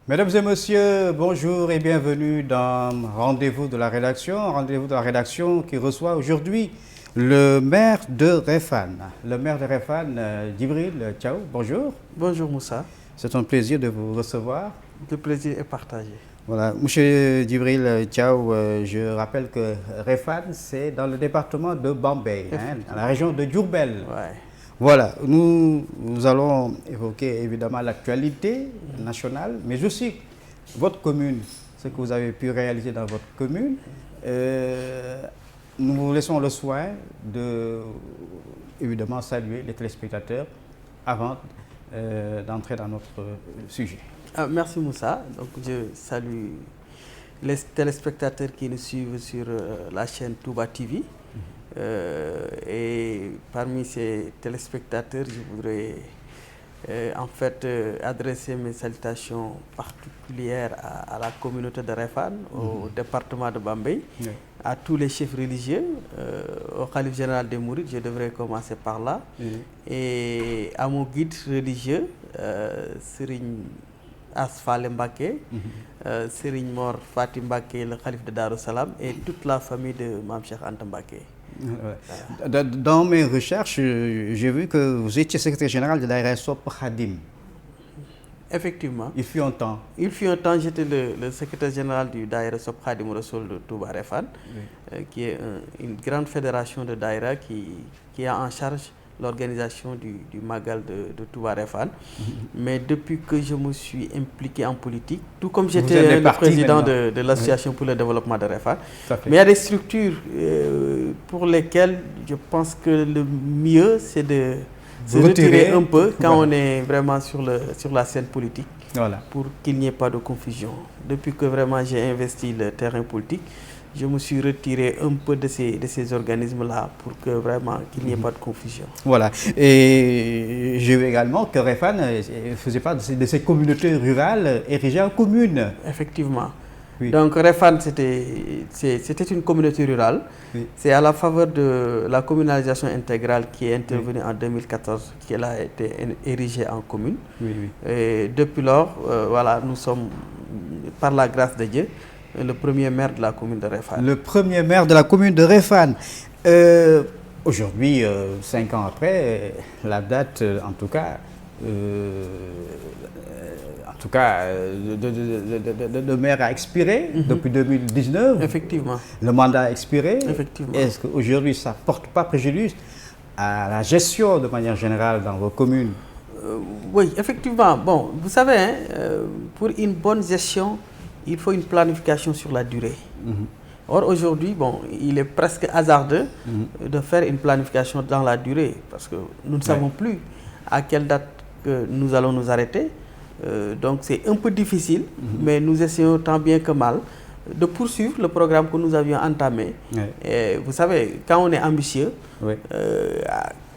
Mesdames et messieurs, bonjour et bienvenue dans Rendez-vous de la rédaction. Rendez-vous de la rédaction qui reçoit aujourd'hui le maire de Réfane. Le maire de Réfane, Djibril Thiaw, bonjour. Bonjour Moussa. C'est un plaisir de vous recevoir. Le plaisir est partagé. Voilà, Monsieur Djibril Thiaw, je rappelle que Réfane, c'est dans le département de Bambey, dans la région de Diourbel. Ouais. Voilà, nous allons évoquer évidemment l'actualité nationale, mais aussi votre commune, ce que vous avez pu réaliser dans votre commune. Nous vous laissons le soin de, évidemment, saluer les téléspectateurs avant d'entrer dans notre sujet. Merci Moussa. Donc, je salue les téléspectateurs qui nous suivent sur la chaîne Touba TV. Et parmi ces téléspectateurs, je voudrais adresser mes salutations particulières à la communauté de Réfane, au département de Bambey, à tous les chefs religieux, au khalife général des Mourides, je devrais commencer par là, et à mon guide religieux, Serigne Asfale Mbaké, Serigne Mor Fatim Mbaké, le khalife de Darussalam, et toute la famille de Mam Cheikh Anta Mbaké. Dans mes recherches, j'ai vu que vous étiez secrétaire général de l'ARS Sop Khadim. Effectivement. Il fut un temps. J'étais le secrétaire général du Daïra Sop Khadim Rassoul de Touba Réfane, qui est une grande fédération de Daïra qui a en charge l'organisation du Magal de Touba Réfane. Mais depuis que je me suis impliqué en politique, tout comme j'étais le président de l'association pour le développement de Réfane, mais il y a des structures pour lesquelles je pense que le mieux c'est de se retirer un peu quand on est vraiment sur la scène politique, pour qu'il n'y ait pas de confusion. Depuis que vraiment j'ai investi le terrain politique, je me suis retiré un peu de ces organismes-là pour que vraiment qu'il n'y ait pas de confusion. Voilà. Et j'ai vu également que Réfane faisait partie de ces communautés rurales érigées en communes. Effectivement. Oui. Donc Réfane, c'était une communauté rurale. Oui. C'est à la faveur de la communalisation intégrale qui est intervenue en 2014 qu'elle a été érigée en commune. Oui, oui. Et depuis lors, nous sommes, par la grâce de Dieu, le premier maire de la commune de Réfane. Le premier maire de la commune de Réfane. Aujourd'hui, 5 ans après, la date, en tout cas, le maire a expiré depuis 2019. Effectivement. Le mandat a expiré. Effectivement. Est-ce qu'aujourd'hui, ça ne porte pas préjudice à la gestion de manière générale dans vos communes? Oui, effectivement. Bon, vous savez, pour une bonne gestion, il faut une planification sur la durée. Or, aujourd'hui, il est presque hasardeux de faire une planification dans la durée parce que nous ne savons plus à quelle date que nous allons nous arrêter. Donc, c'est un peu difficile, mais nous essayons tant bien que mal de poursuivre le programme que nous avions entamé. Et vous savez, quand on est ambitieux,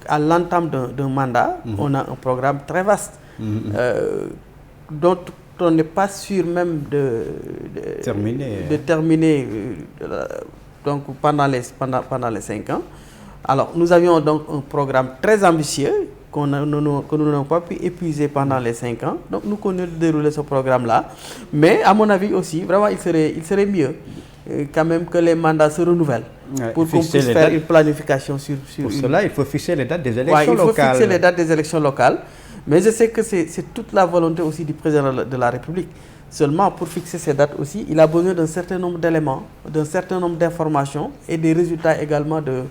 à l'entame d'un mandat, on a un programme très vaste dont on n'est pas sûr même de terminer donc pendant les 5 ans. Alors, nous avions donc un programme très ambitieux que nous n'avons pas pu épuiser pendant les 5 ans. Donc, nous continuons de dérouler ce programme-là. Mais, à mon avis aussi, vraiment, il serait mieux quand même que les mandats se renouvellent pour qu'on puisse faire une planification sur Pour cela, il faut fixer les dates des élections locales. Il faut fixer les dates des élections locales. Mais je sais que c'est toute la volonté aussi du président de la République. Seulement, pour fixer ces dates aussi, il a besoin d'un certain nombre d'éléments, d'un certain nombre d'informations et des résultats également de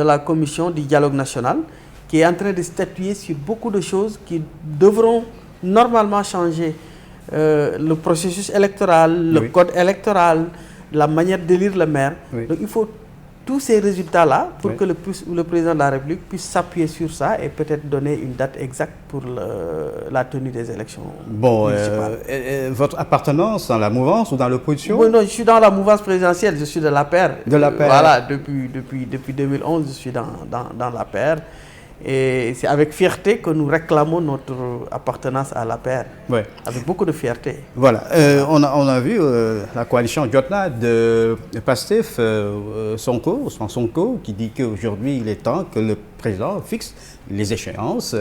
la commission du dialogue national qui est en train de statuer sur beaucoup de choses qui devront normalement changer le processus électoral, le code électoral, la manière d'élire le maire. Donc, il faut tous ces résultats-là pour que le président de la République puisse s'appuyer sur ça et peut-être donner une date exacte pour la tenue des élections municipales. Votre appartenance dans la mouvance ou dans l'opposition? Non, je suis dans la mouvance présidentielle, je suis de l'APR. De l'APR. Voilà, depuis 2011, je suis dans l'APR. Et c'est avec fierté que nous réclamons notre appartenance à l'APR. Avec beaucoup de fierté. Voilà. On a vu la coalition Jotna de Pastef, Sonko, qui dit qu'aujourd'hui, il est temps que le président fixe les échéances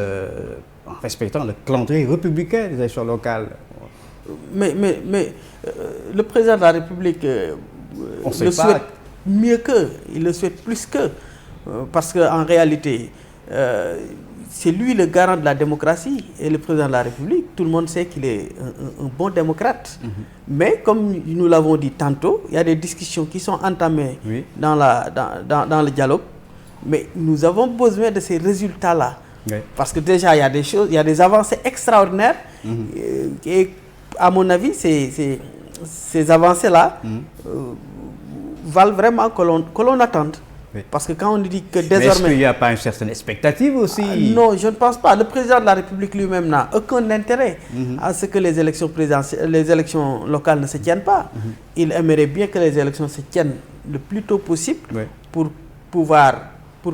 en respectant le calendrier républicain des élections locales. Le président de la République le souhaite mieux qu'eux, il le souhaite plus qu'eux, parce qu'en réalité, c'est lui le garant de la démocratie et le président de la République. Tout le monde sait qu'il est un bon démocrate. Mais comme nous l'avons dit tantôt, il y a des discussions qui sont entamées dans le dialogue. Mais nous avons besoin de ces résultats-là. Parce que déjà, il y a des choses, il y a des avancées extraordinaires. Et à mon avis, ces avancées-là valent vraiment que l'on attende. Parce que quand on dit que désormais... Mais est-ce qu'il n'y a pas une certaine expectative aussi? Non, je ne pense pas. Le président de la République lui-même n'a aucun intérêt à ce que les élections locales ne se tiennent pas. Il aimerait bien que les élections se tiennent le plus tôt possible pour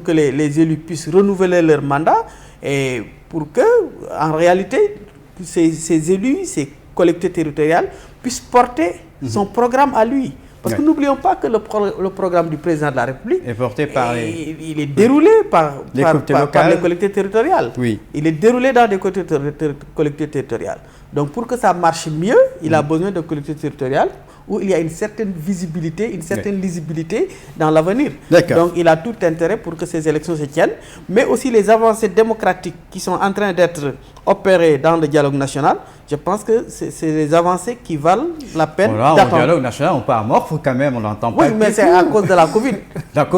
que les élus puissent renouveler leur mandat et pour que, en réalité, ces élus, ces collectivités territoriales puissent porter son programme à lui. Parce que n'oublions pas que le programme du président de la République est porté par il est déroulé par les collectivités territoriales. Il est déroulé dans des collectivités territoriales. Donc pour que ça marche mieux, il a besoin de collectivités territoriales où il y a une certaine visibilité, une certaine lisibilité dans l'avenir. Donc il a tout intérêt pour que ces élections se tiennent, mais aussi les avancées démocratiques qui sont en train d'être opérées dans le dialogue national. Je pense que c'est des avancées qui valent la peine d'attendre. Au dialogue national, on peut amorphe quand même, on n'entend pas. Oui, mais c'est à cause de la Covid.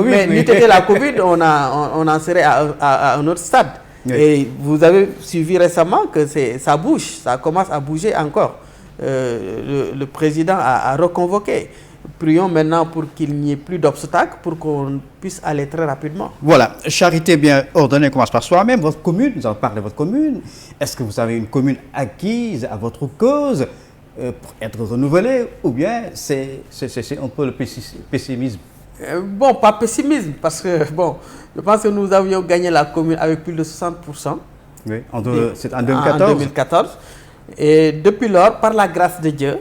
Mais n'eût été la Covid, on en serait à un autre stade. Et vous avez suivi récemment que ça bouge, ça commence à bouger encore. Le président a reconvoqué. Prions maintenant pour qu'il n'y ait plus d'obstacles, pour qu'on puisse aller très rapidement. Voilà, charité bien ordonnée commence par soi-même. Votre commune, nous en parlons de votre commune. Est-ce que vous avez une commune acquise à votre cause pour être renouvelée, ou bien c'est un peu le pessimisme? Bon, pas pessimisme, parce que je pense que nous avions gagné la commune avec plus de 60%. Oui, c'est en 2014. En 2014. Et depuis lors, par la grâce de Dieu,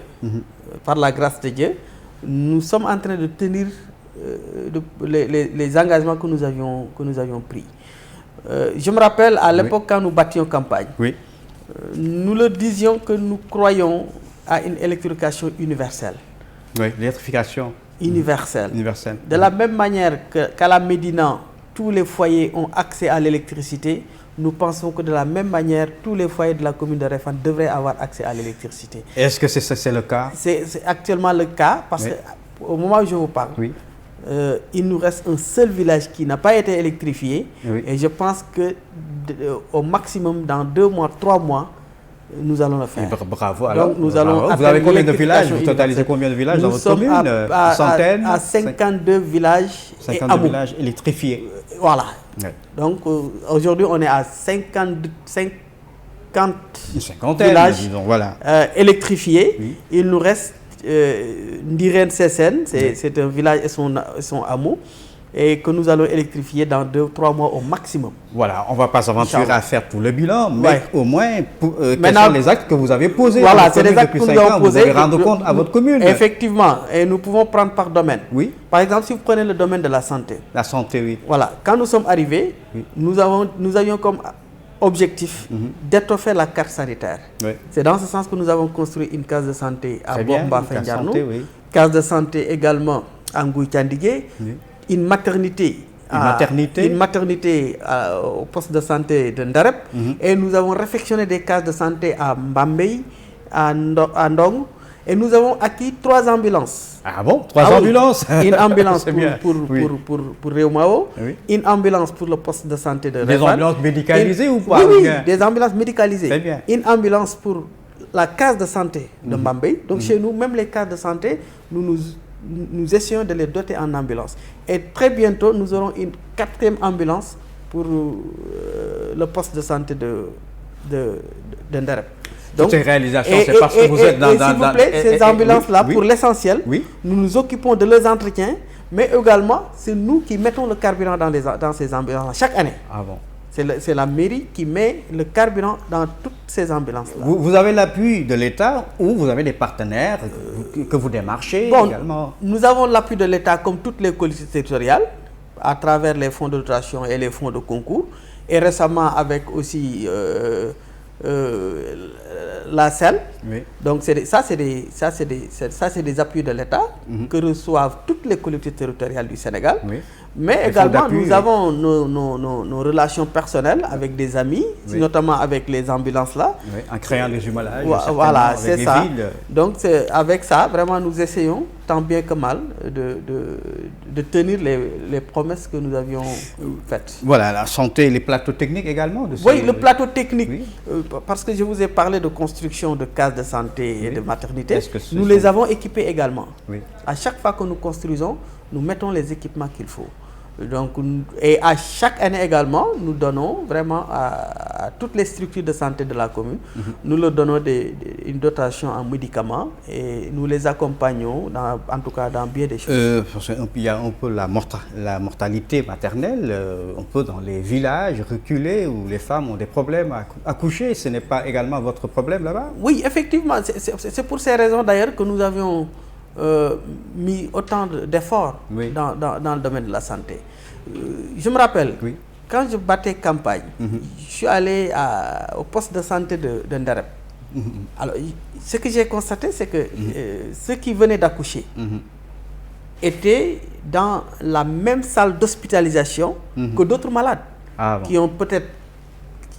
nous sommes en train de tenir les engagements que nous avions pris. Je me rappelle à l'époque quand nous battions campagne, nous leur disions que nous croyons à une électrification universelle. Oui, l'électrification universelle. De la même manière qu'à la Médina, tous les foyers ont accès à l'électricité, nous pensons que de la même manière, tous les foyers de la commune de Réfane devraient avoir accès à l'électricité. Est-ce que c'est le cas? C'est actuellement le cas, parce qu'au moment où je vous parle, il nous reste un seul village qui n'a pas été électrifié. Et je pense qu'au maximum, dans 2 mois, 3 mois, nous allons le faire. Bravo. Alors, donc, nous allons vous avez combien de villages? Vous totalisez combien de villages dans votre commune? Une centaine? À 52 villages. 52 villages électrifiés. Voilà. Donc aujourd'hui, on est à 50 villages disons, voilà. Électrifiés. Il nous reste Ndiren Sesen, c'est un village et son hameau, et que nous allons électrifier dans 2-3 mois au maximum. Voilà, on ne va pas s'aventurer à faire tout le bilan, mais au moins, quels sont les actes que vous avez posés? Voilà, c'est des actes que nous avons posés. Vous devez rendre compte à votre commune. Effectivement, et nous pouvons prendre par domaine. Par exemple, si vous prenez le domaine de la santé. La santé, oui. Voilà, quand nous sommes arrivés, nous avions comme objectif d'étoffer la carte sanitaire. C'est dans ce sens que nous avons construit une case de santé à Bomba Fendjarnou, case de santé également à Ngouy Tchandigé, une maternité au poste de santé de Ndarep, et nous avons réfectionné des cases de santé à Mbambey, à Ndong, et nous avons acquis 3 ambulances. Ah bon? 3 ambulances? Une ambulance pour Réumao, une ambulance pour le poste de santé de Réfane. Des ambulances médicalisées ou pas? Oui, des ambulances médicalisées. Très bien. Une ambulance pour la case de santé de Mbambey. Donc chez nous, même les cases de santé, nous essayons de les doter en ambulance. Et très bientôt, nous aurons une 4e ambulance pour le poste de santé de Ndarep. Donc, ces réalisations, c'est parce que vous êtes dans... S'il vous plaît, ces ambulances-là, pour l'essentiel, nous nous occupons de leurs entretiens, mais également, c'est nous qui mettons le carburant dans ces ambulances chaque année. Ah bon? C'est la mairie qui met le carburant dans toutes ces ambulances-là. Vous avez l'appui de l'État ou vous avez des partenaires que vous démarchez également? Nous avons l'appui de l'État comme toutes les collectivités territoriales, à travers les fonds de dotation et les fonds de concours. Et récemment, avec aussi la selle. Oui. Donc c'est des appuis de l'État que reçoivent toutes les collectivités territoriales du Sénégal. Oui. Mais également, nous avons nos relations personnelles avec des amis, notamment avec les ambulances là. Oui, en créant des jumelages. Voilà, c'est ça. Villes. Donc, avec ça, vraiment, nous essayons, tant bien que mal, de tenir les promesses que nous avions faites. Voilà, la santé, les plateaux techniques également. Oui, le plateau technique. Parce que je vous ai parlé de construction de cases de santé et de maternité. Nous les avons équipés également. Oui. À chaque fois que nous construisons, nous mettons les équipements qu'il faut. Donc, et à chaque année également, nous donnons vraiment à toutes les structures de santé de la commune, nous leur donnons une dotation en médicaments et nous les accompagnons, en tout cas dans bien des choses. Il y a un peu la mortalité maternelle, un peu dans les villages reculés où les femmes ont des problèmes à accoucher. Ce n'est pas également votre problème là-bas? Oui, effectivement. C'est pour ces raisons d'ailleurs que nous avions mis autant d'efforts dans le domaine de la santé. Je me rappelle, quand je battais campagne, je suis allé au poste de santé de Ndarep. Alors, ce que j'ai constaté, c'est que ceux qui venaient d'accoucher étaient dans la même salle d'hospitalisation que d'autres malades qui ont peut-être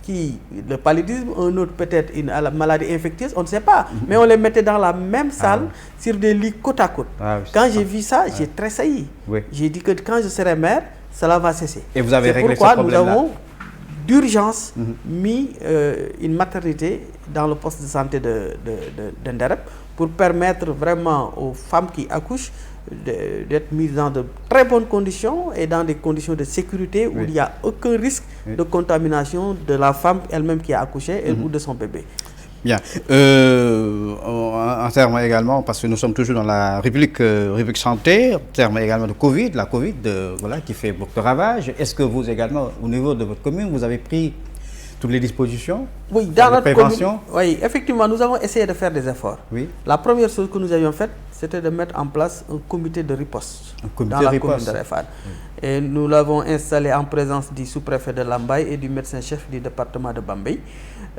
le paludisme, un autre peut-être la maladie infectieuse, on ne sait pas. Mais on les mettait dans la même salle sur des lits côte à côte. Quand j'ai vu ça, j'ai tressailli. J'ai dit que quand je serai maire, cela va cesser. Et vous avez réglé ce problème-là. C'est pourquoi nous avons d'urgence mis une maternité dans le poste de santé de Ndarep pour permettre vraiment aux femmes qui accouchent d'être mises dans de très bonnes conditions et dans des conditions de sécurité où il n'y a aucun risque de contamination de la femme elle-même qui a accouché ou de son bébé. Bien. En termes également, parce que nous sommes toujours dans la rubrique santé, en termes également de Covid, la Covid qui fait beaucoup de ravages. Est-ce que vous également, au niveau de votre commune, vous avez pris toutes les dispositions? Oui, dans notre commune, oui, effectivement, nous avons essayé de faire des efforts. Oui. La première chose que nous avions faite, c'était de mettre en place un comité de riposte dans la commune de Réfane. Et nous l'avons installé en présence du sous-préfet de Lambaye et du médecin-chef du département de Bambey.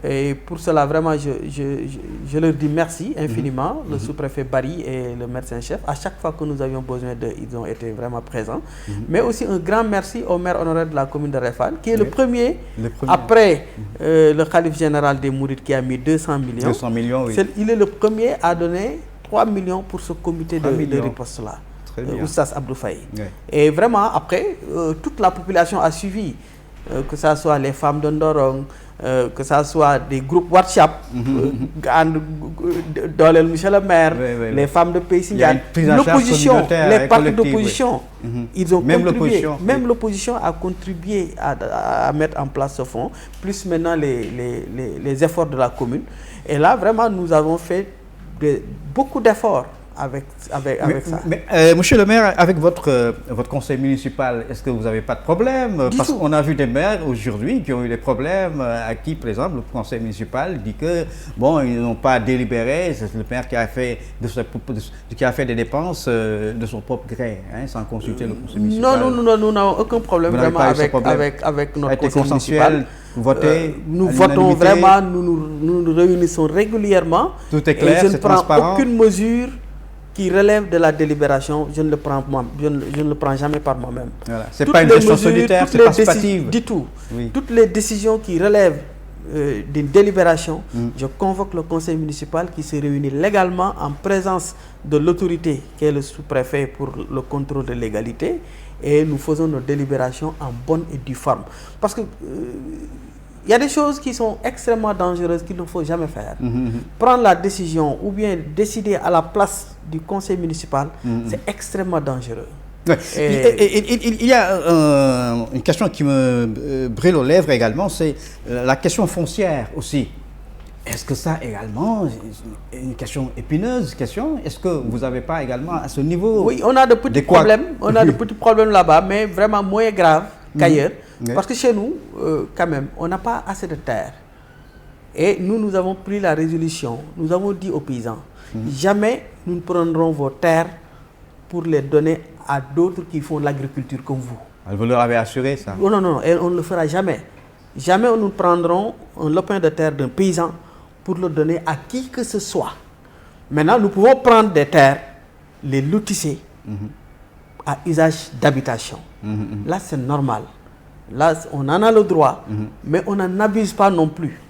Et pour cela, vraiment, je leur dis merci infiniment, le sous-préfet Barry et le médecin-chef. À chaque fois que nous avions besoin d'eux, ils ont été vraiment présents. Mais aussi un grand merci au maire honoraire de la commune de Réfane, qui est le premier, après le khalife général des Mourides qui a mis 200 millions. 200 millions, oui. Il est le premier à donner 3 millions pour ce comité de riposte-là. Oustaz Abdou Faye. Et vraiment, après, toute la population a suivi, que ce soit les femmes de Ndorong, que ce soit des groupes WhatsApp, Dolel Michel le maire, les femmes de Pays-Singan, l'opposition, les partis d'opposition, ils ont contribué. Même l'opposition a contribué à mettre en place ce fonds, plus maintenant les efforts de la commune. Et là, vraiment, nous avons fait beaucoup d'efforts avec ça. Mais monsieur le maire, avec votre conseil municipal, est-ce que vous n'avez pas de problème? Parce qu'on a vu des maires aujourd'hui qui ont eu des problèmes, à qui, par exemple, le conseil municipal dit que, bon, ils n'ont pas délibéré, c'est le maire qui a fait des dépenses de son propre gré, sans consulter le conseil municipal. Non, nous n'avons aucun problème vraiment avec notre conseil municipal. Nous votons vraiment, nous nous réunissons régulièrement. Tout est clair, c'est transparent. Je ne prends aucune mesure qui relève de la délibération, je ne le prends jamais par moi-même. Voilà. Ce n'est pas une gestion solitaire, c'est participative. Du tout. Oui. Toutes les décisions qui relèvent d'une délibération, je convoque le conseil municipal qui se réunit légalement en présence de l'autorité qui est le sous-préfet pour le contrôle de légalité, et nous faisons nos délibérations en bonne et due forme. Parce que il y a des choses qui sont extrêmement dangereuses qu'il ne faut jamais faire. Prendre la décision ou bien décider à la place du conseil municipal, c'est extrêmement dangereux. Ouais. Il y a une question qui me brûle aux lèvres également, c'est la question foncière aussi. Est-ce que ça également, une question épineuse, est-ce que vous n'avez pas également à ce niveau? Oui, on a de petits problèmes, de petits problèmes là-bas, mais vraiment moins graves qu'ailleurs. Parce que chez nous, quand même, on n'a pas assez de terre. Et nous avons pris la résolution, nous avons dit aux paysans, jamais nous ne prendrons vos terres pour les donner à d'autres qui font l'agriculture comme vous. Vous leur avez assuré ça? Non, et on ne le fera jamais. jamais nous prendrons un lopin de terre d'un paysan pour le donner à qui que ce soit. Maintenant, nous pouvons prendre des terres, les lotisser à usage d'habitation. Là, c'est normal. Là, on en a le droit, mais on n'en abuse pas non plus.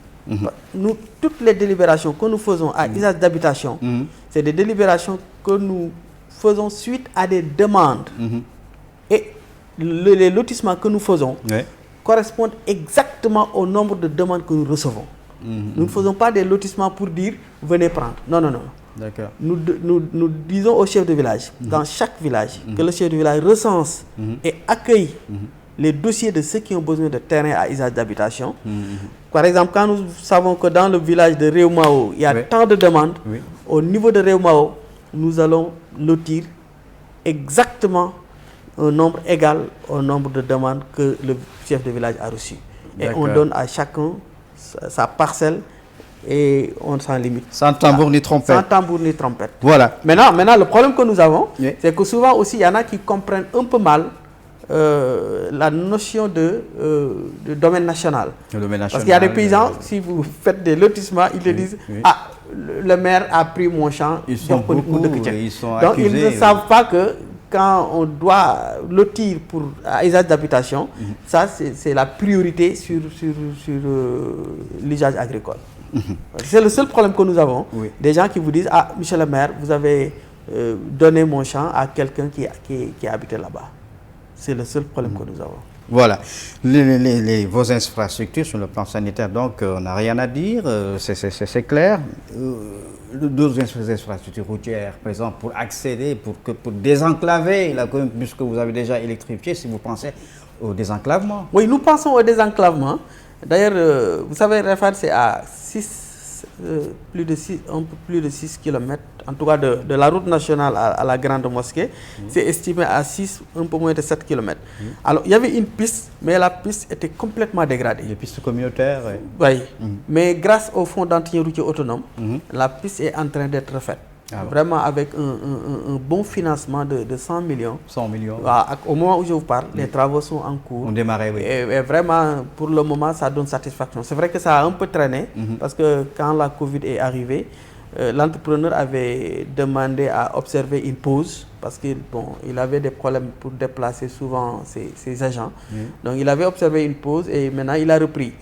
Nous, toutes les délibérations que nous faisons à usage d'habitation, c'est des délibérations que nous faisons suite à des demandes. Et les lotissements que nous faisons correspondent exactement au nombre de demandes que nous recevons. Nous ne faisons pas des lotissements pour dire « venez prendre ». Non, non, non. D'accord. Nous disons au chef de village, dans chaque village, que le chef de village recense et accueille les dossiers de ceux qui ont besoin de terrain à usage d'habitation. Par exemple, quand nous savons que dans le village de Réumao, il y a tant de demandes, au niveau de Réumao, nous allons lotir exactement un nombre égal au nombre de demandes que le chef de village a reçues. Et on donne à chacun sa parcelle et on s'en limite. Sans tambour ni trompette. Sans tambour ni trompette. Voilà. Maintenant, le problème que nous avons, c'est que souvent aussi, il y en a qui comprennent un peu mal la notion de domaine national. Parce qu'il y a des paysans, si vous faites des lotissements, ils te disent « Ah, le maire a pris mon champ. » Ils sont beaucoup, ils sont Donc, accusés, ils ne savent pas que quand on doit lotir pour usage d'habitation, ça, c'est la priorité sur l'usage agricole. C'est le seul problème que nous avons. Des gens qui vous disent « Ah, monsieur le maire, vous avez donné mon champ à quelqu'un qui habitait là-bas. » C'est le seul problème que nous avons. Voilà. Vos infrastructures sur le plan sanitaire, donc on n'a rien à dire, c'est clair. D'autres infrastructures routières, par exemple, pour accéder, pour désenclaver la commune, puisque vous avez déjà électrifié, si vous pensez au désenclavement. Oui, nous pensons au désenclavement. D'ailleurs, vous savez, Réfane, c'est à plus de 6 km, en tout cas de la route nationale à la Grande Mosquée. C'est estimé à un peu moins de 7 km. Alors, il y avait une piste, mais la piste était complètement dégradée. Les pistes communautaires, oui. Mais grâce au fonds d'entretien routier autonome, la piste est en train d'être faite. Vraiment avec un bon financement de 100 millions. 100 millions. Au moment où je vous parle, les travaux sont en cours. On démarrait, oui. Et vraiment, pour le moment, ça donne satisfaction. C'est vrai que ça a un peu traîné, parce que quand la Covid est arrivée, l'entrepreneur avait demandé à observer une pause, parce qu'il avait des problèmes pour déplacer souvent ses agents. Donc il avait observé une pause et maintenant il a repris.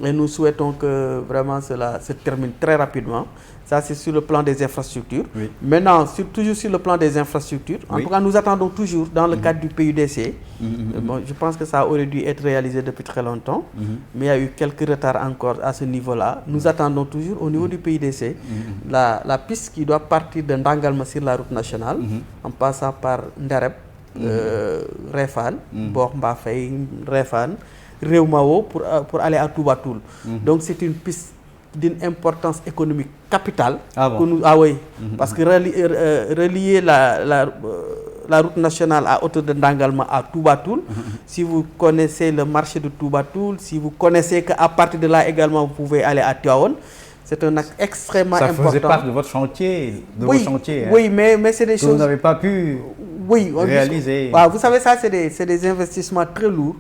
Et nous souhaitons que vraiment cela se termine très rapidement. Ça, c'est sur le plan des infrastructures. Maintenant, toujours sur le plan des infrastructures, en tout cas, nous attendons toujours dans le cadre du PUDC. Je pense que ça aurait dû être réalisé depuis très longtemps, mais il y a eu quelques retards encore à ce niveau-là. Nous attendons toujours au niveau du PUDC la piste qui doit partir de Ndangalma sur la route nationale, en passant par Ndareb, Réfane, Bor Mbafay, Réfane, Réumao pour aller à Toubatoul. Donc, c'est une piste d'une importance économique capitale. Parce que relier la route nationale à hauteur de Ndangalma à Toubatoul, si vous connaissez le marché de Toubatoul, si vous connaissez qu'à partir de là également vous pouvez aller à Tivaouane, c'est un acte extrêmement important. Ça faisait partie de votre chantier, Oui, mais c'est des choses que vous n'avez pas pu réaliser. Vous savez, ça c'est des investissements très lourds.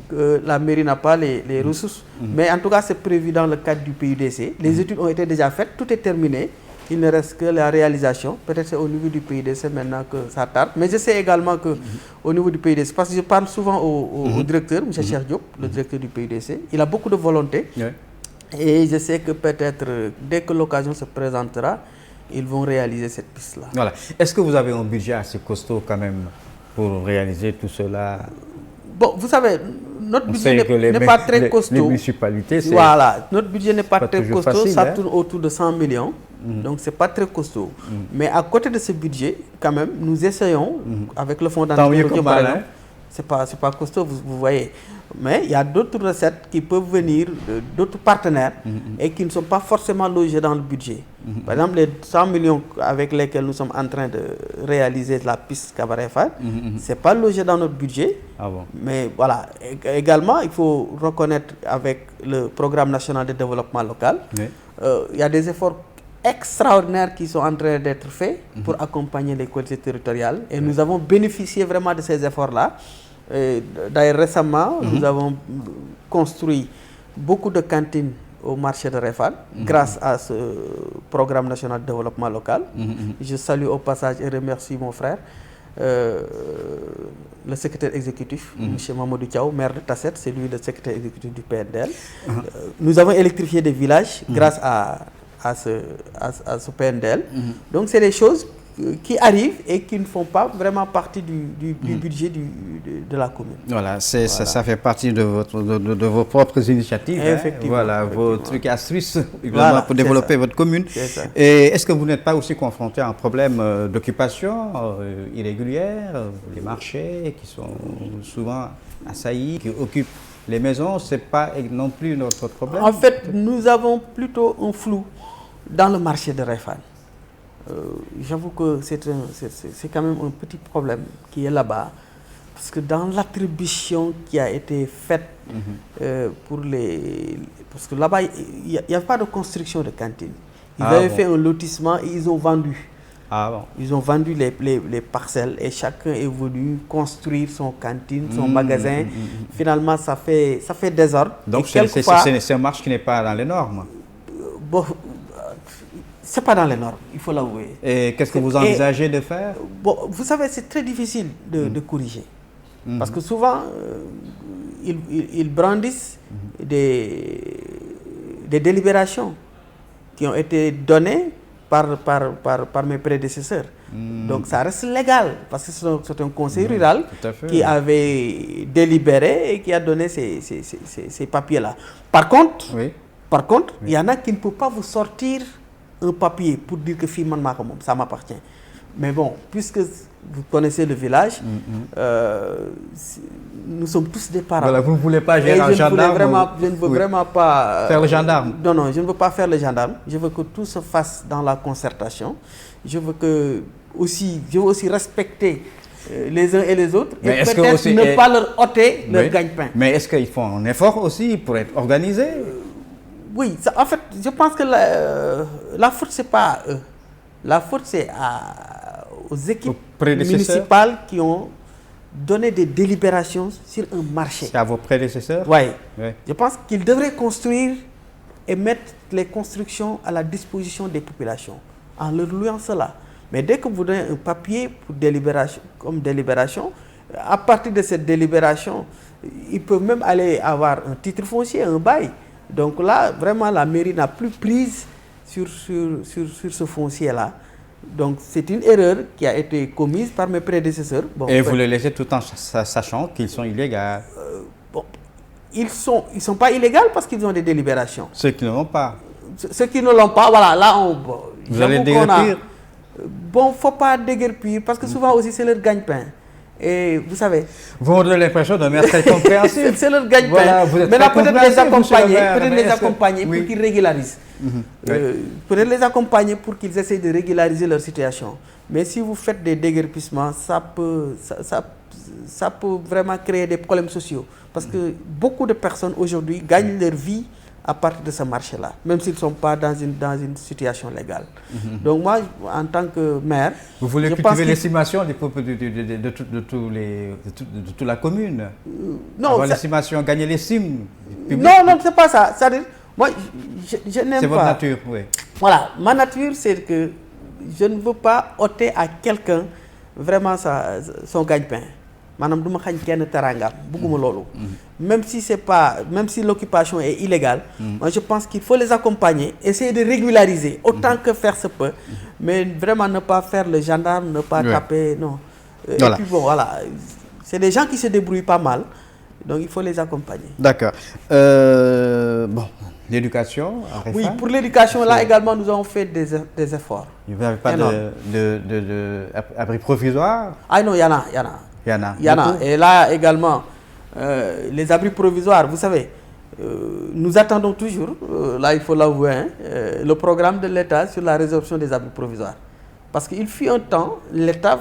Que la mairie n'a pas les ressources. Mais en tout cas, c'est prévu dans le cadre du PUDC. Les études ont été déjà faites, tout est terminé. Il ne reste que la réalisation. Peut-être c'est au niveau du PUDC maintenant que ça tarde. Mais je sais également qu'au niveau du PUDC, parce que je parle souvent au directeur, M. Cheikh Diop, le directeur du PUDC, il a beaucoup de volonté. Et je sais que peut-être, dès que l'occasion se présentera, ils vont réaliser cette piste-là. Voilà. Est-ce que vous avez un budget assez costaud quand même pour réaliser tout cela? Bon, vous savez, notre budget n'est pas très costaud. Les municipalités, c'est... Voilà, notre budget n'est pas très costaud, facile, ça tourne autour de 100 millions. Donc, ce n'est pas très costaud. Mais à côté de ce budget, quand même, nous essayons, avec le fonds d'entretien, par exemple, c'est pas costaud, vous voyez. Mais il y a d'autres recettes qui peuvent venir d'autres partenaires et qui ne sont pas forcément logés dans le budget. Par exemple, les 100 millions avec lesquels nous sommes en train de réaliser la piste Kabaréfane, ce n'est pas logé dans notre budget. Mais voilà, également, il faut reconnaître avec le programme national de développement local, il y a des efforts extraordinaires qui sont en train d'être faits pour accompagner les collectivités territoriales. Et nous avons bénéficié vraiment de ces efforts-là. D'ailleurs, récemment, nous avons construit beaucoup de cantines au marché de Réfane grâce à ce programme national de développement local. Je salue au passage et remercie mon frère, le secrétaire exécutif, M. Mamadou Thiaw, maire de Tasset, c'est lui le secrétaire exécutif du PNDL. Nous avons électrifié des villages grâce à ce PNDL. Donc c'est des choses qui arrivent et qui ne font pas vraiment partie du budget de la commune. Voilà, ça fait partie de vos propres initiatives. Effectivement. Voilà, vos trucs et astuces pour développer votre commune. Et est-ce que vous n'êtes pas aussi confronté à un problème d'occupation irrégulière, les marchés qui sont souvent assaillis, qui occupent les maisons, ce n'est pas non plus notre problème? En fait, nous avons plutôt un flou dans le marché de Réfane. J'avoue que c'est quand même un petit problème qui est là-bas, parce que dans l'attribution qui a été faite parce que là-bas, il n'y a pas de construction de cantine. Ils avaient fait un lotissement et ils ont vendu. Ils ont vendu les parcelles et chacun est venu construire son cantine, son magasin. Finalement, ça fait désordre. Donc c'est un marché qui n'est pas dans les normes. Bon, c'est pas dans les normes, il faut l'avouer. Et qu'est-ce que vous envisagez de faire? Bon, vous savez, c'est très difficile de corriger. Parce que souvent, ils brandissent des délibérations qui ont été données par mes prédécesseurs. Donc ça reste légal, parce que c'est un conseil rural qui avait délibéré et qui a donné ces papiers-là. Par contre, il y en a qui ne peuvent pas vous sortir un papier pour dire que ça m'appartient. Mais bon, puisque vous connaissez le village, nous sommes tous des parents. Voilà, vous ne voulez pas gérer un gendarme? Je ne veux vraiment pas faire le gendarme. Non, je ne veux pas faire le gendarme. Je veux que tout se fasse dans la concertation. Je veux aussi respecter les uns et les autres, mais et peut-être ne pas leur ôter leur gagne-pain. Mais est-ce qu'ils font un effort aussi pour être organisés? Oui, en fait, je pense que la faute, ce n'est pas à eux. La faute, c'est aux équipes municipales qui ont donné des délibérations sur un marché. C'est à vos prédécesseurs? Oui. Je pense qu'ils devraient construire et mettre les constructions à la disposition des populations en leur louant cela. Mais dès que vous donnez un papier comme délibération, à partir de cette délibération, ils peuvent même aller avoir un titre foncier, un bail. Donc là, vraiment, la mairie n'a plus prise sur ce foncier-là. Donc c'est une erreur qui a été commise par mes prédécesseurs. Bon, et vous les laissez tout en sachant qu'ils sont illégaux? Ils sont pas illégaux parce qu'ils ont des délibérations. Ceux qui ne l'ont pas? Ceux qui ne l'ont pas, voilà, là vous allez déguerpir? Bon, il ne faut pas déguerpir parce que souvent aussi c'est leur gagne-pain. Et vous savez... Vous avez l'impression d'un maire très compréhensif. C'est leur gagne-pain. Voilà, maintenant, peut-être les accompagner pour qu'ils régularisent. Peut-être les accompagner pour qu'ils essayent de régulariser leur situation. Mais si vous faites des déguerpissements, ça peut vraiment créer des problèmes sociaux. Parce que beaucoup de personnes aujourd'hui gagnent leur vie à partir de ce marché-là, même s'ils ne sont pas dans une situation légale. Donc moi, en tant que maire... Vous voulez cultiver l'estimation de toute la commune? Non. L'estimation, gagner l'estime publique? Non, ce n'est pas ça. C'est-à-dire, moi, je n'aime pas... C'est votre nature, oui. Voilà, ma nature, c'est que je ne veux pas ôter à quelqu'un vraiment son gagne-pain. Madame, je ne veux même si l'occupation est illégale, moi je pense qu'il faut les accompagner, essayer de régulariser autant que faire se peut, mais vraiment ne pas faire le gendarme, ne pas taper, non. Voilà. Et puis bon, voilà, c'est des gens qui se débrouillent pas mal, donc il faut les accompagner. D'accord. Bon, l'éducation. Oui, pour l'éducation, là également, nous avons fait des efforts. Il n'y avait pas d'abri provisoire? Ah non, il y en a. Il y en a. Et là également, les abris provisoires, vous savez, nous attendons toujours, là il faut l'avouer, le programme de l'État sur la résorption des abris provisoires. Parce qu'il fut un temps, l'État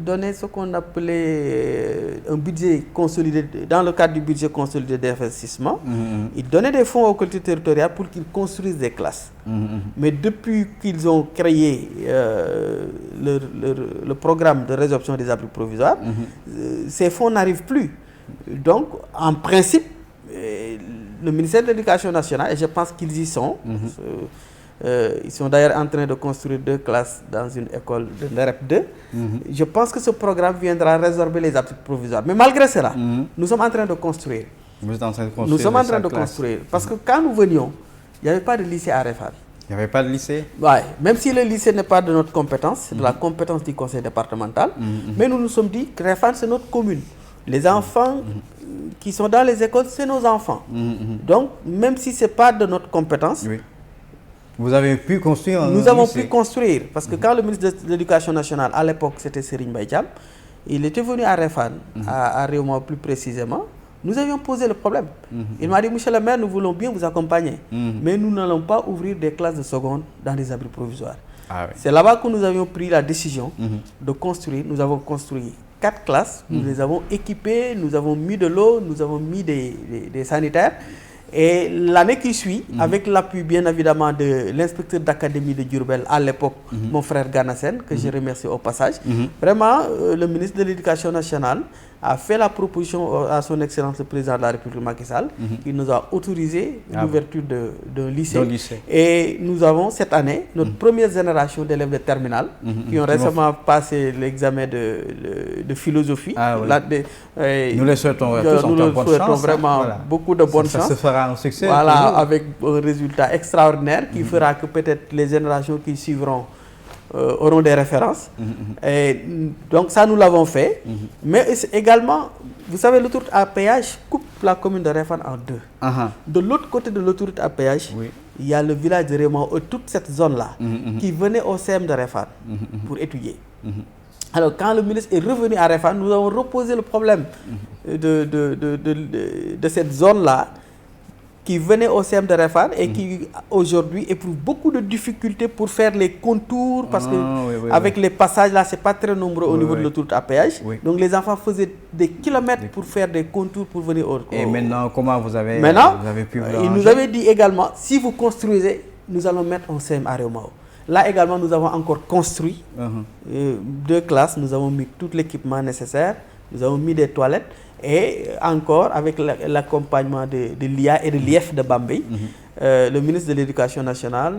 donnait ce qu'on appelait un budget consolidé, dans le cadre du budget consolidé d'investissement, il donnait des fonds aux collectivités territoriales pour qu'ils construisent des classes. Mais depuis qu'ils ont créé le programme de résorption des abris provisoires, ces fonds n'arrivent plus. Donc, en principe, le ministère de l'Éducation nationale, et je pense qu'ils y sont, ils sont d'ailleurs en train de construire 2 classes dans une école de NEREP 2. Je pense que ce programme viendra résorber les absences provisoires. Mais malgré cela, nous sommes en train de construire. Vous êtes en train de construire. Nous sommes en train de construire. Parce que quand nous venions, il n'y avait pas de lycée à Réfane. Il n'y avait pas de lycée? Ouais, même si le lycée n'est pas de notre compétence, c'est de la compétence du conseil départemental, mais nous nous sommes dit que Réfane, c'est notre commune. Les enfants qui sont dans les écoles, c'est nos enfants. Donc, même si ce n'est pas de notre compétence, vous avez pu construire un lycée. Nous avons pu construire, parce que quand le ministre de l'Éducation nationale, à l'époque, c'était Serigne Mbaye Thiam, il était venu à Réfane, à Réaumont plus précisément, nous avions posé le problème. Il m'a dit, monsieur le maire, nous voulons bien vous accompagner, mais nous n'allons pas ouvrir des classes de seconde dans des abris provisoires. C'est là-bas que nous avions pris la décision de construire. Nous avons construit 4 classes, nous les avons équipées, nous avons mis de l'eau, nous avons mis des sanitaires. Et l'année qui suit, avec l'appui bien évidemment de l'inspecteur d'académie de Diourbel à l'époque, mon frère Ganassen, que je remercie au passage, vraiment le ministre de l'Éducation nationale a fait la proposition à son excellence le président de la République Macky Sall, qui nous a autorisé l'ouverture d'un lycée. Et nous avons cette année notre première génération d'élèves de terminale qui ont récemment passé l'examen de philosophie. Nous les souhaitons vraiment beaucoup de bonne chance. Ça se fera un succès. Voilà, avec un résultat extraordinaire qui fera que peut-être les générations qui suivront auront des références. Et donc ça, nous l'avons fait. Mais également, vous savez, l'autoroute à péage coupe la commune de Réfane en 2. De l'autre côté de l'autoroute à péage, il y a le village de Réaumont, toute cette zone-là, qui venait au CM de Réfane pour étudier. Alors, quand le ministre est revenu à Réfane, nous avons reposé le problème de cette zone-là, qui venait au CM de Réfane et qui aujourd'hui éprouve beaucoup de difficultés pour faire les contours parce que avec les passages là, c'est pas très nombreux au niveau de l'autoroute à péage. Donc les enfants faisaient des kilomètres pour faire des contours pour venir au. Et maintenant, comment vous avez pu il nous avait dit également, si vous construisez, nous allons mettre un CM à Réaumont. Là également, nous avons encore construit 2 classes, nous avons mis tout l'équipement nécessaire, nous avons mis des toilettes. Et encore, avec l'accompagnement de l'IA et de l'IF de Bambey, le ministre de l'Éducation nationale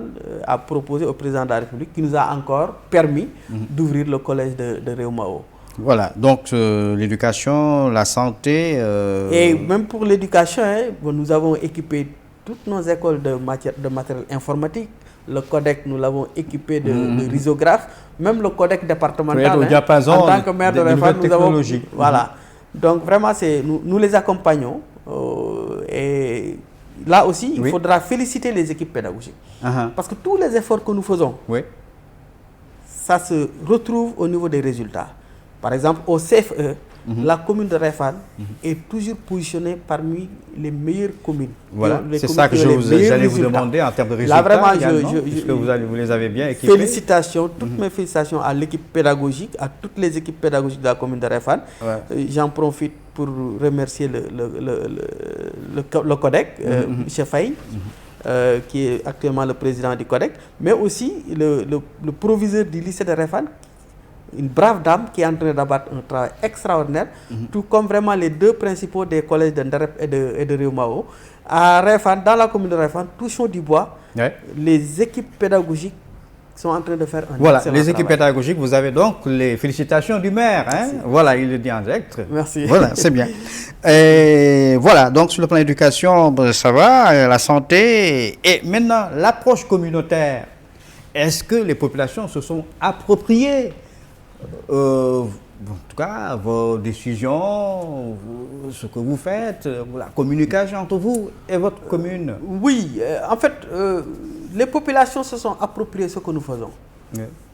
a proposé au président de la République qui nous a encore permis d'ouvrir le collège de Réaumont. Voilà, donc l'éducation, la santé... Et même pour l'éducation, nous avons équipé toutes nos écoles de matériel informatique. Le codec, nous l'avons équipé de risographes. Même le codec départemental, en tant que maire de Réfane, nous avons... Voilà. Donc vraiment, nous les accompagnons et là aussi, il faudra féliciter les équipes pédagogiques. Parce que tous les efforts que nous faisons, ça se retrouve au niveau des résultats. Par exemple, au CFE, la commune de Réfane est toujours positionnée parmi les meilleures communes. Voilà, c'est ça que j'allais vous demander en termes de résultats. Là, vraiment, puisque vous les avez bien équipés. Félicitations, toutes mes félicitations à l'équipe pédagogique, à toutes les équipes pédagogiques de la commune de Réfane. J'en profite pour remercier le CODEC, M. Faye, qui est actuellement le président du CODEC, mais aussi le proviseur du lycée de Réfane, une brave dame qui est en train d'abattre un travail extraordinaire, tout comme vraiment les 2 principaux des collèges de Nderep et de Réaumont. À Réfane, dans la commune de Réfane, touchons du bois, les équipes pédagogiques sont en train de faire un excellent les équipes pédagogiques, vous avez donc les félicitations du maire. Voilà, il le dit en direct. Merci. Voilà, c'est bien. Et voilà, donc sur le plan éducation, ça va, la santé. Et maintenant, l'approche communautaire. Est-ce que les populations se sont appropriées en tout cas, vos décisions, ce que vous faites, la communication entre vous et votre commune? Oui, en fait, les populations se sont appropriées ce que nous faisons.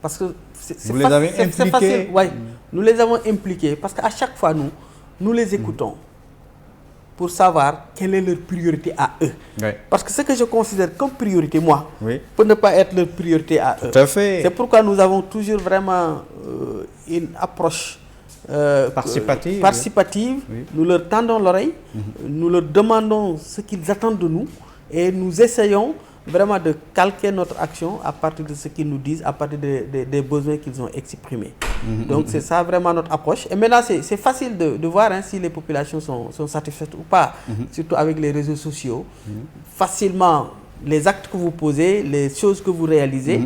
Parce que c'est facile. Nous les avons impliqués parce qu'à chaque fois, nous les écoutons pour savoir quelle est leur priorité à eux. Parce que ce que je considère comme priorité, moi, peut ne pas être leur priorité à eux. Tout à fait. C'est pourquoi nous avons toujours vraiment une approche participative. Nous leur tendons l'oreille, nous leur demandons ce qu'ils attendent de nous et nous essayons vraiment de calquer notre action à partir de ce qu'ils nous disent, à partir des besoins qu'ils ont exprimés. Donc c'est ça vraiment notre approche. Et maintenant c'est facile de voir si les populations sont satisfaites ou pas, surtout avec les réseaux sociaux. Facilement, les actes que vous posez, les choses que vous réalisez,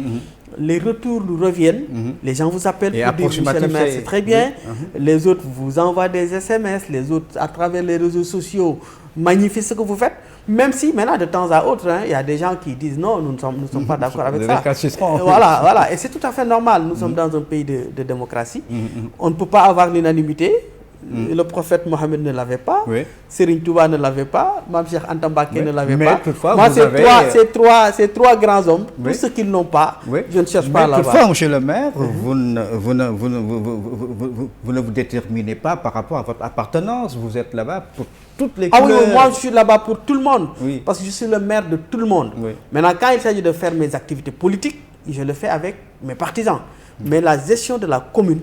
les retours nous reviennent. Les gens vous appellent pour dire monsieur le maire, c'est très bien. Les autres vous envoient des SMS, les autres à travers les réseaux sociaux magnifient ce que vous faites. Même si maintenant de temps à autre, il y a des gens qui disent non, nous ne sommes pas d'accord avec ça. Voilà. Et c'est tout à fait normal. Nous sommes dans un pays de démocratie. On ne peut pas avoir l'unanimité. Le prophète Mohammed ne l'avait pas, Serigne Touba ne l'avait pas, Mame Cheikh Anta Mbacké ne l'avait pas. Moi, ces trois grands hommes, tout ce qu'ils n'ont pas, je ne cherche pas là-bas. Toutefois, monsieur le maire, vous ne vous déterminez pas par rapport à votre appartenance. Vous êtes là-bas pour toutes les couleurs. Oui, moi je suis là-bas pour tout le monde, parce que je suis le maire de tout le monde. Maintenant, quand il s'agit de faire mes activités politiques, je le fais avec mes partisans. Mais la gestion de la commune,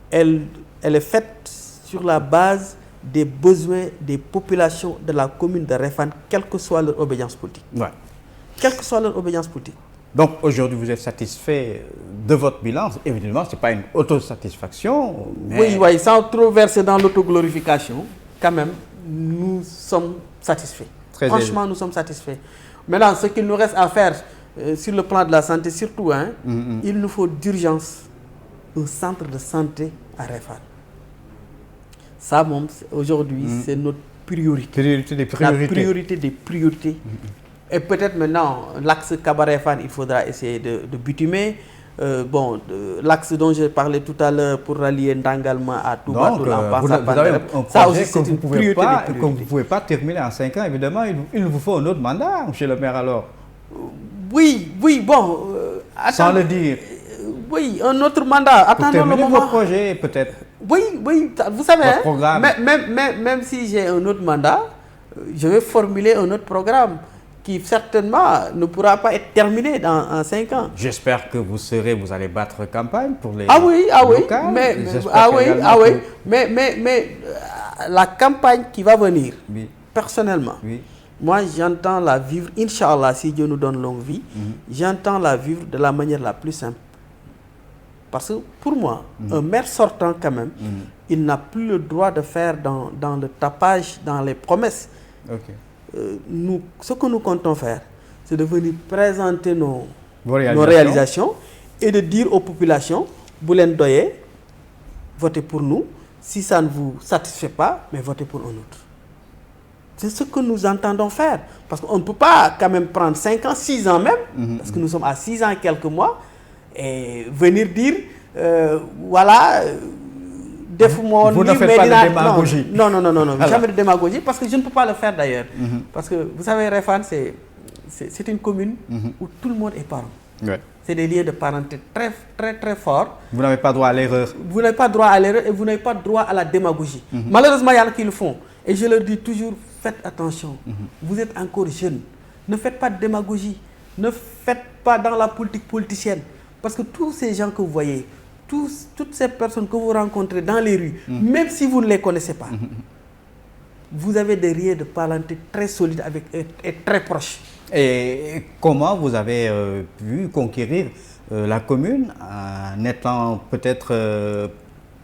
elle est faite sur la base des besoins des populations de la commune de Réfane, quelle que soit leur obédience politique. Quelle que soit leur obédience politique. Donc aujourd'hui, vous êtes satisfait de votre bilan. Évidemment, ce n'est pas une autosatisfaction. Mais... Oui, sans trop verser dans l'autoglorification, quand même, nous sommes satisfaits. Franchement, nous sommes satisfaits. Maintenant, ce qu'il nous reste à faire sur le plan de la santé, surtout, il nous faut d'urgence un centre de santé à Réfane. Ça, aujourd'hui, c'est notre priorité. La priorité des priorités. Et peut-être maintenant, l'axe Kaba-Réfane, il faudra essayer de bitumer. L'axe dont j'ai parlé tout à l'heure pour rallier Ndangalma à Touba, vous avez un projet que vous ne pouvez pas terminer en 5 ans. Évidemment, il vous faut un autre mandat, monsieur le maire, alors. Oui, sans le dire. Oui, un autre mandat. Attendons le moment. Votre projet, peut-être. Oui, vous savez, même si j'ai un autre mandat, je vais formuler un autre programme qui certainement ne pourra pas être terminé en 5 ans. J'espère que vous allez battre campagne pour les locales. Mais la campagne qui va venir, personnellement, moi j'entends la vivre, Inch'Allah, si Dieu nous donne longue vie, j'entends la vivre de la manière la plus simple. Parce que pour moi, un maire sortant quand même, il n'a plus le droit de faire dans le tapage, dans les promesses. Ce que nous comptons faire, c'est de venir présenter nos réalisations et de dire aux populations, Boulen-Doye, votez pour nous. Si ça ne vous satisfait pas, mais votez pour un autre. C'est ce que nous entendons faire. Parce qu'on ne peut pas quand même prendre 5 ans, 6 ans même, parce que nous sommes à 6 ans et quelques mois, et venir dire, vous ne faites pas de démagogie. Non, jamais de démagogie, parce que je ne peux pas le faire d'ailleurs. Parce que vous savez, Réfane, c'est une commune où tout le monde est parent. C'est des liens de parenté très, très, très forts. Vous n'avez pas droit à l'erreur. Vous n'avez pas droit à l'erreur et vous n'avez pas droit à la démagogie. Malheureusement, il y en a qui le font. Et je leur dis toujours, faites attention. Vous êtes encore jeunes. Ne faites pas de démagogie. Ne faites pas dans la politique politicienne. Parce que tous ces gens que vous voyez, toutes ces personnes que vous rencontrez dans les rues, même si vous ne les connaissez pas, vous avez des liens de parenté très solides avec eux et très proches. Et comment vous avez pu conquérir la commune en n'étant peut-être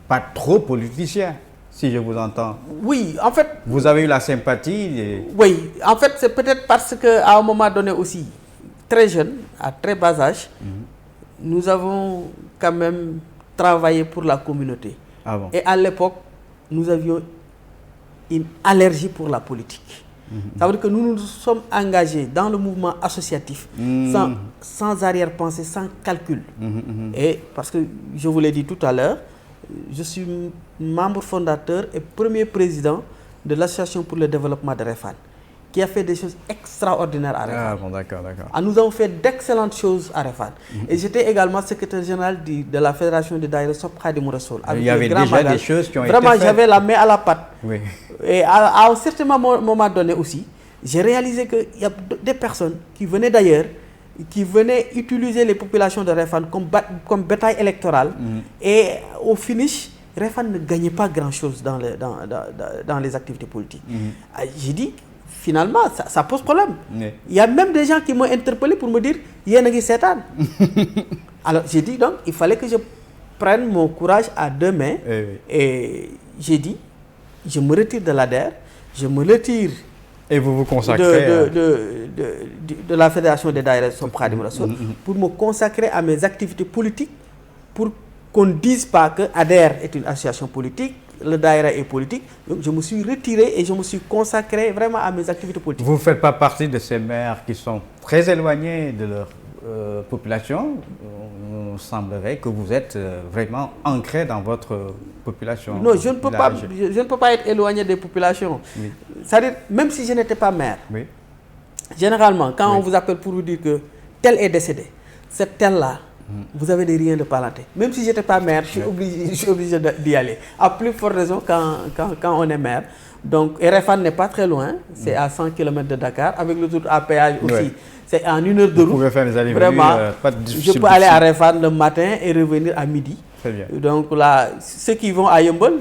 pas trop politicien, si je vous entends? Oui, en fait... Vous avez eu la sympathie Oui, en fait, c'est peut-être parce qu'à un moment donné aussi, très jeune, à très bas âge, nous avons quand même travaillé pour la communauté. Et à l'époque, nous avions une allergie pour la politique. Ça veut dire que nous nous sommes engagés dans le mouvement associatif sans arrière-pensée, sans calcul. Et parce que, je vous l'ai dit tout à l'heure, je suis membre fondateur et premier président de l'Association pour le développement de Réfane, qui a fait des choses extraordinaires à Réfane. D'accord. Nous avons fait d'excellentes choses à Réfane. Et j'étais également secrétaire général de la Fédération de Daïra Sop Khadim Rassoul. Il y avait déjà des choses qui ont été faites. Vraiment, j'avais la main à la pâte. Et à un certain moment donné aussi, j'ai réalisé qu'il y a des personnes qui venaient d'ailleurs, qui venaient utiliser les populations de Réfane comme bétail électoral. Et au finish, Réfane ne gagnait pas grand-chose dans les activités politiques. J'ai dit, finalement, ça pose problème. Il y a même des gens qui m'ont interpellé pour me dire, Yenagi Setan. Alors j'ai dit donc, il fallait que je prenne mon courage à 2 mains. Et j'ai dit, je me retire de l'ADER, je me retire. Et vous vous consacrez de la Fédération des Daïra Sope Khadim Rassoul pour me consacrer à mes activités politiques, pour qu'on ne dise pas que ADER est une association politique, le Daïra est politique. Donc je me suis retiré et je me suis consacré vraiment à mes activités politiques. Vous ne faites pas partie de ces maires qui sont très éloignés de leur population. Il semblerait que vous êtes vraiment ancré dans votre population. Non, je ne peux pas être éloigné des populations. Oui. C'est-à-dire, même si je n'étais pas maire, oui. Généralement, quand on vous appelle pour vous dire que tel est décédé, c'est tel-là, vous avez des riens de palanter. Même si je n'étais pas maire, je suis obligé d'y aller. À plus forte raison quand on est maire. Donc, Réfane n'est pas très loin, c'est à 100 km de Dakar, avec le tour à péage aussi. Oui. C'est en 1 heure de route. Vous pouvez faire des allées-venues, vraiment, je peux aller à Réfane le matin et revenir à midi. Très bien. Donc là, ceux qui vont à Yeumbeul,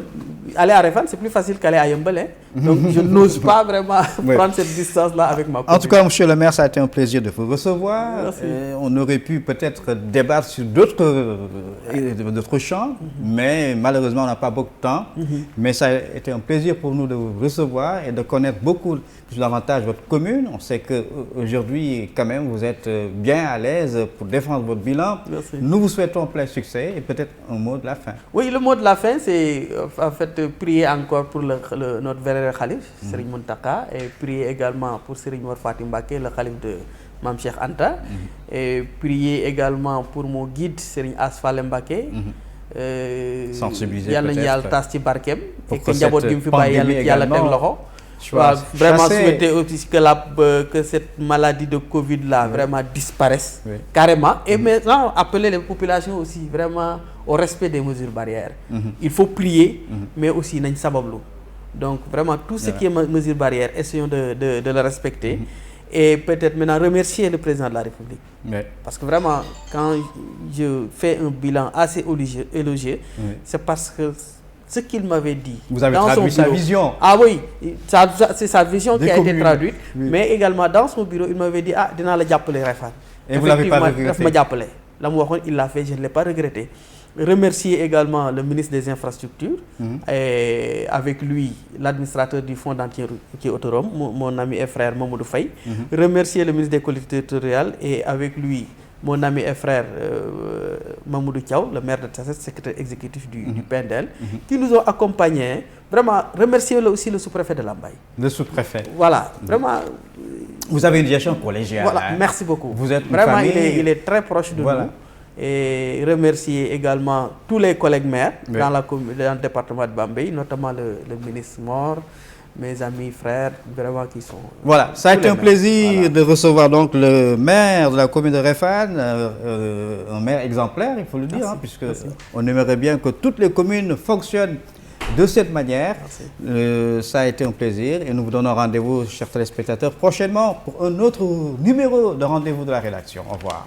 aller à Réfane, c'est plus facile qu'aller à Yeumbeul. Hein. Donc je n'ose pas vraiment prendre cette distance-là avec ma commune. En tout cas, monsieur le maire, ça a été un plaisir de vous recevoir. On aurait pu peut-être débattre sur d'autres champs, mais malheureusement, on n'a pas beaucoup de temps. Mais ça a été un plaisir pour nous de vous recevoir et de connaître beaucoup plus davantage votre commune. On sait qu'aujourd'hui, quand même, vous êtes bien à l'aise pour défendre votre bilan. Merci. Nous vous souhaitons plein succès et peut-être un mot de la fin. Oui, le mot de la fin, c'est en fait prier encore pour notre vénéré Khalif, Serigne Mountakha, et prier également pour Serigne Mor Fatim Mbacké, le Khalif de Mame Cheikh Anta, et prier également pour mon guide Serigne Asfalé Mbacké. Sensibiliser yàlla yàlla tas ci barkeem et que njaboot gi mu fi bàyyi yàlla teg loxo. Vraiment souhaiter aussi que cette maladie de Covid là vraiment disparaisse carrément. Et maintenant appeler les populations aussi vraiment au respect des mesures barrières. Il faut prier, mais aussi nañ sabablu. Donc vraiment tout ce qui est mesures barrières, essayons de le respecter. Et peut-être maintenant remercier le président de la République. Parce que vraiment, quand je fais un bilan assez élogieux, c'est parce que ce qu'il m'avait dit. Vous avez traduit sa vision. Ah oui, c'est sa vision qui a été traduite. Mais également dans son bureau, il m'avait dit, dina la jappelé Réfane. Et vous ne l'avez pas regretté. Il l'a fait, je ne l'ai pas regretté. Remercier également le ministre des Infrastructures et avec lui l'administrateur du fonds d'entretien qui est autonome, mon ami et frère Mamoudou Faye. Remercier le ministre des collectivités territoriales et avec lui mon ami et frère Mamoudou Thiaw, le maire de Tassette, secrétaire exécutif du PNDL, qui nous ont accompagnés. Vraiment, remercier aussi le sous-préfet de Lambaye. Le sous-préfet. Voilà, vraiment. Vous avez une gestion collégiale. Voilà, merci beaucoup. Vous êtes vraiment, famille. il est très proche de nous. Et remercier également tous les collègues maires dans le département de Bambey, notamment le ministre Mor, mes amis, frères, vraiment qui sont... Voilà, ça a été un plaisir de recevoir donc le maire de la commune de Réfane, un maire exemplaire, il faut le dire, puisque on aimerait bien que toutes les communes fonctionnent de cette manière. Ça a été un plaisir et nous vous donnons rendez-vous, chers téléspectateurs, prochainement pour un autre numéro de Rendez-vous de la rédaction. Au revoir.